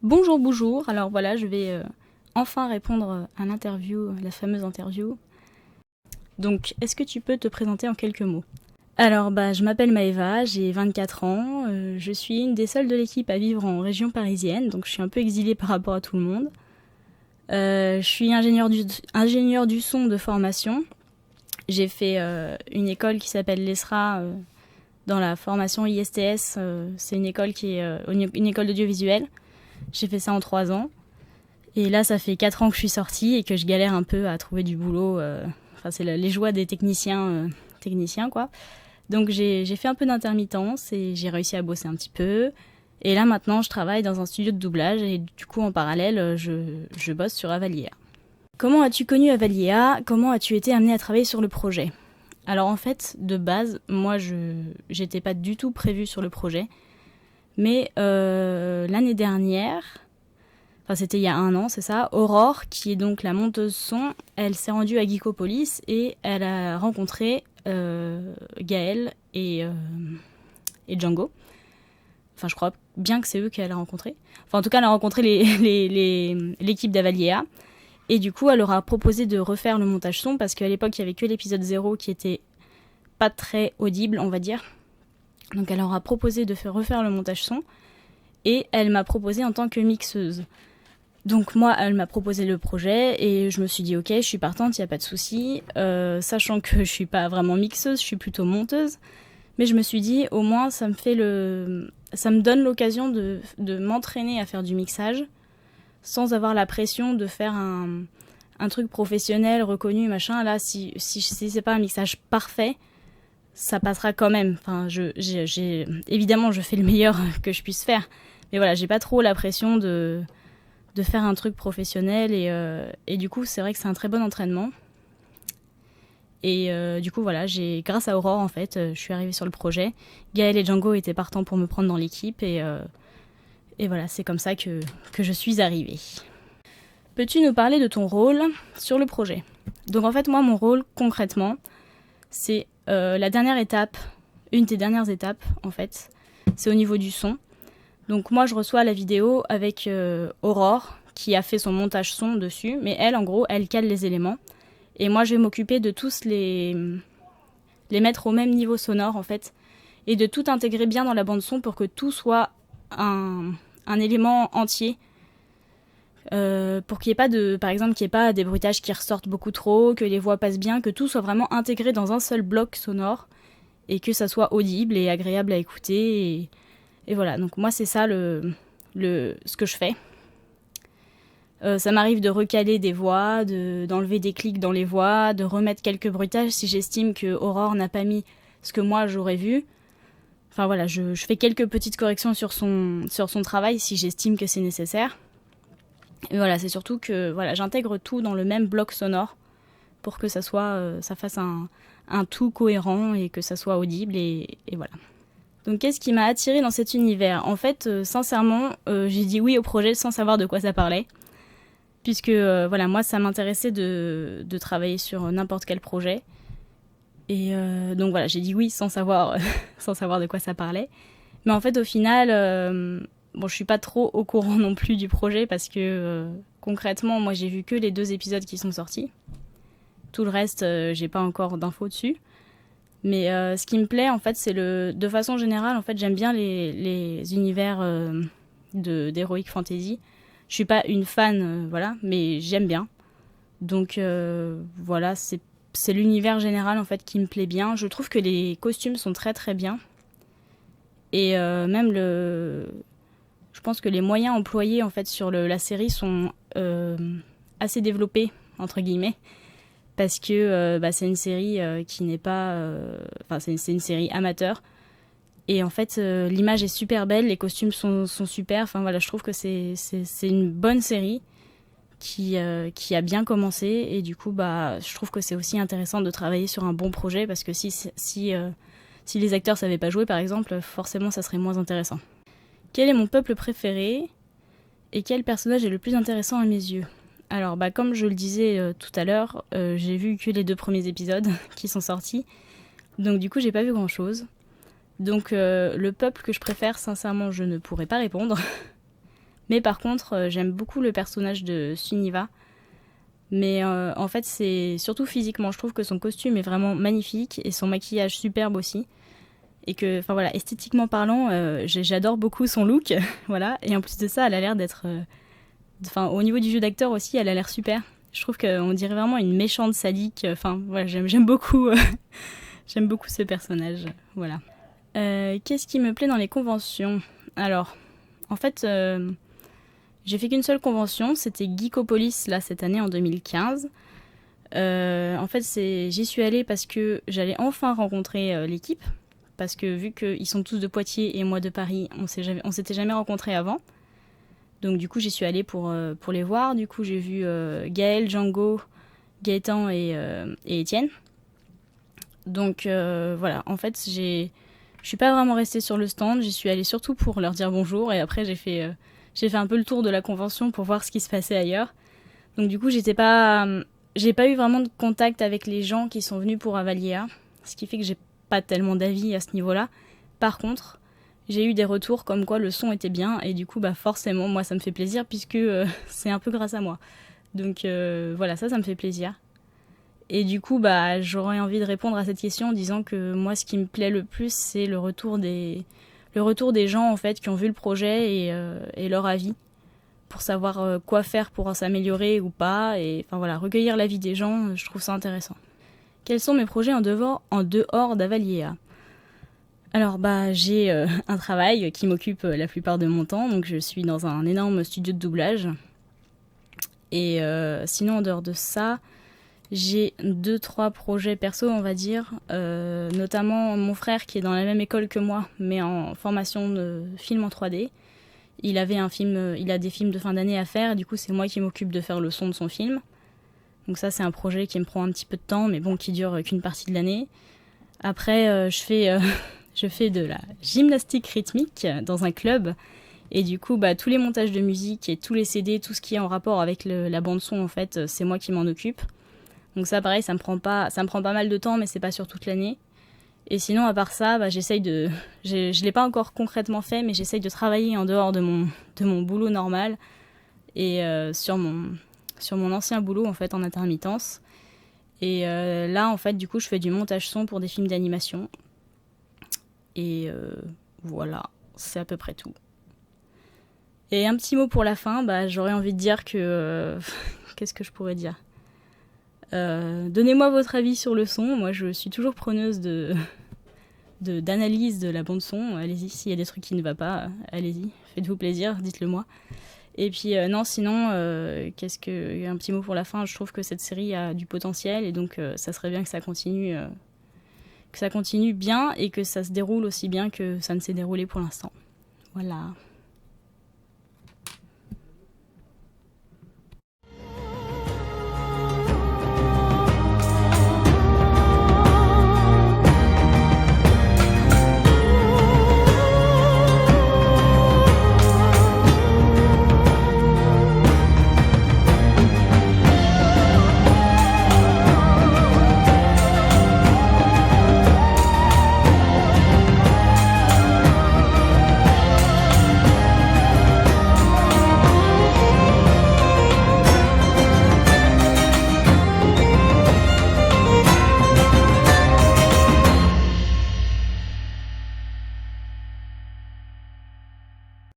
Bonjour, bonjour. Alors voilà, je vais enfin répondre à l'interview, la fameuse interview. Donc, est-ce que tu peux te présenter en quelques mots? Alors, je m'appelle Maëva, j'ai 24 ans. Je suis une des seules de l'équipe à vivre en région parisienne, donc je suis un peu exilée par rapport à tout le monde. Je suis ingénieur du son de formation. J'ai fait une école qui s'appelle l'ESRA dans la formation ISTS. C'est une école qui est une école d'audiovisuel. J'ai fait ça en 3 ans. Et là, ça fait 4 ans que je suis sortie et que je galère un peu à trouver du boulot. Enfin, c'est les joies des techniciens, quoi. Donc j'ai fait un peu d'intermittence et j'ai réussi à bosser un petit peu. Et là, maintenant, je travaille dans un studio de doublage et du coup, en parallèle, je bosse sur Avalier. Comment as-tu connu Avalier? Comment as-tu été amené à travailler sur le projet? Alors en fait, de base, moi, j'étais pas du tout prévue sur le projet. Mais l'année dernière, enfin c'était il y a 1 an, c'est ça, Aurore, qui est donc la monteuse son, elle s'est rendue à Geekopolis et elle a rencontré Gaël et Django. Enfin, je crois bien que c'est eux qu'elle a rencontré. Enfin, en tout cas, elle a rencontré l'équipe d'Avalier. Et du coup, elle leur a proposé de refaire le montage son parce qu'à l'époque, il n'y avait que l'épisode 0 qui était pas très audible, on va dire. Donc, elle leur a proposé de refaire le montage son. Et elle m'a proposé en tant que mixeuse. Donc moi, elle m'a proposé le projet et je me suis dit ok, je suis partante, il n'y a pas de souci. Sachant que je suis pas vraiment mixeuse, je suis plutôt monteuse. Mais je me suis dit au moins ça me donne l'occasion de m'entraîner à faire du mixage sans avoir la pression de faire un truc professionnel, reconnu, machin. Là, si c'est pas un mixage parfait, ça passera quand même. Enfin, évidemment, je fais le meilleur que je puisse faire. Mais voilà, j'ai pas trop la pression de faire un truc professionnel et du coup c'est vrai que c'est un très bon entraînement et du coup voilà, grâce à Aurore en fait, je suis arrivée sur le projet. Gaël et Django étaient partants pour me prendre dans l'équipe et voilà, c'est comme ça que je suis arrivée. Peux-tu nous parler de ton rôle sur le projet? Donc en fait moi mon rôle concrètement c'est la dernière étape, une des dernières étapes en fait, c'est au niveau du son. Donc moi je reçois la vidéo avec Aurore qui a fait son montage son dessus, mais elle en gros elle cale les éléments et moi je vais m'occuper de tous les mettre au même niveau sonore en fait et de tout intégrer bien dans la bande son pour que tout soit un élément entier pour qu'il n'y ait pas par exemple qu'il n'y ait pas des bruitages qui ressortent beaucoup trop, que les voix passent bien, que tout soit vraiment intégré dans un seul bloc sonore et que ça soit audible et agréable à écouter et voilà, donc moi c'est ça ce que je fais. Ça m'arrive de recaler des voix, d'enlever des clics dans les voix, de remettre quelques bruitages si j'estime que Aurore n'a pas mis ce que moi j'aurais vu. Enfin voilà, je fais quelques petites corrections sur son travail si j'estime que c'est nécessaire. Et voilà, c'est surtout que voilà, j'intègre tout dans le même bloc sonore pour que ça fasse un tout cohérent et que ça soit audible et voilà. Donc qu'est-ce qui m'a attirée dans cet univers? En fait, sincèrement, j'ai dit oui au projet sans savoir de quoi ça parlait. Puisque voilà, moi ça m'intéressait de travailler sur n'importe quel projet. Et donc voilà, j'ai dit oui sans savoir, sans savoir de quoi ça parlait. Mais en fait au final, bon je suis pas trop au courant non plus du projet parce que concrètement moi j'ai vu que les 2 épisodes qui sont sortis. Tout le reste, j'ai pas encore d'infos dessus. Mais ce qui me plaît, en fait, c'est de façon générale, en fait, j'aime bien les univers d'heroic fantasy. Je suis pas une fan, voilà, mais j'aime bien. Donc voilà, c'est l'univers général en fait qui me plaît bien. Je trouve que les costumes sont très très bien. Et même je pense que les moyens employés en fait sur la série sont assez développés entre guillemets. Parce que c'est une série qui n'est pas... Enfin, c'est une série amateur. Et en fait, l'image est super belle, les costumes sont super. Enfin voilà, je trouve que c'est une bonne série qui a bien commencé. Et du coup, je trouve que c'est aussi intéressant de travailler sur un bon projet. Parce que si les acteurs savaient pas jouer, par exemple, forcément, ça serait moins intéressant. Quel est mon peuple préféré? Et quel personnage est le plus intéressant à mes yeux? Alors, comme je le disais tout à l'heure, j'ai vu que les 2 premiers épisodes qui sont sortis. Donc, du coup, j'ai pas vu grand-chose. Donc, le peuple que je préfère, sincèrement, je ne pourrais pas répondre. Mais par contre, j'aime beaucoup le personnage de Suniva. Mais en fait, c'est surtout physiquement. Je trouve que son costume est vraiment magnifique et son maquillage superbe aussi. Et que, enfin voilà, esthétiquement parlant, j'adore beaucoup son look. Voilà. Et en plus de ça, elle a l'air d'être. Enfin, au niveau du jeu d'acteur aussi, elle a l'air super. Je trouve qu'on dirait vraiment une méchante sadique. Enfin, voilà, j'aime beaucoup, j'aime beaucoup ce personnage. Voilà. Qu'est-ce qui me plaît dans les conventions? Alors, en fait, j'ai fait qu'une seule convention, c'était Geekopolis, là, cette année, en 2015. En fait, j'y suis allée parce que j'allais enfin rencontrer l'équipe. Parce que vu qu'ils sont tous de Poitiers et moi de Paris, on s'était jamais rencontrés avant. Donc du coup, j'y suis allée pour les voir. Du coup, j'ai vu Gaël, Django, Gaëtan et Étienne. Donc voilà, en fait, je suis pas vraiment restée sur le stand. J'y suis allée surtout pour leur dire bonjour. Et après, j'ai fait un peu le tour de la convention pour voir ce qui se passait ailleurs. Donc du coup, j'ai pas eu vraiment de contact avec les gens qui sont venus pour Avalia. Ce qui fait que j'ai pas tellement d'avis à ce niveau-là. Par contre, j'ai eu des retours comme quoi le son était bien et du coup bah forcément moi ça me fait plaisir puisque c'est un peu grâce à moi. Donc voilà, ça me fait plaisir. Et du coup bah j'aurais envie de répondre à cette question en disant que moi ce qui me plaît le plus c'est le retour des gens en fait qui ont vu le projet et leur avis pour savoir quoi faire pour s'améliorer ou pas et enfin voilà, recueillir l'avis des gens, je trouve ça intéressant. Quels sont mes projets en dehors d'Avalia? Alors bah j'ai un travail qui m'occupe la plupart de mon temps, donc je suis dans un énorme studio de doublage. Et sinon en dehors de ça, j'ai 2-3 projets perso on va dire, notamment mon frère qui est dans la même école que moi, mais en formation de film en 3D. Il a des films de fin d'année à faire, et du coup c'est moi qui m'occupe de faire le son de son film. Donc ça c'est un projet qui me prend un petit peu de temps, mais bon qui dure qu'une partie de l'année. Après je fais de la gymnastique rythmique dans un club et du coup bah, tous les montages de musique et tous les CD, tout ce qui est en rapport avec la bande son en fait, c'est moi qui m'en occupe. Donc ça pareil, ça me prend pas mal de temps mais c'est pas sur toute l'année. Et sinon à part ça, bah, je l'ai pas encore concrètement fait mais j'essaye de travailler en dehors de mon boulot normal et sur mon ancien boulot en fait en intermittence. Et là en fait du coup je fais du montage son pour des films d'animation. Et voilà, c'est à peu près tout. Et un petit mot pour la fin, bah, j'aurais envie de dire que... qu'est-ce que je pourrais dire donnez-moi votre avis sur le son. Moi, je suis toujours preneuse d'analyse de la bande-son. Allez-y, s'il y a des trucs qui ne vont pas, allez-y, faites-vous plaisir, dites-le moi. Et puis, non, sinon, un petit mot pour la fin. Je trouve que cette série a du potentiel et donc ça serait bien que ça continue... que ça continue bien et que ça se déroule aussi bien que ça ne s'est déroulé pour l'instant. Voilà.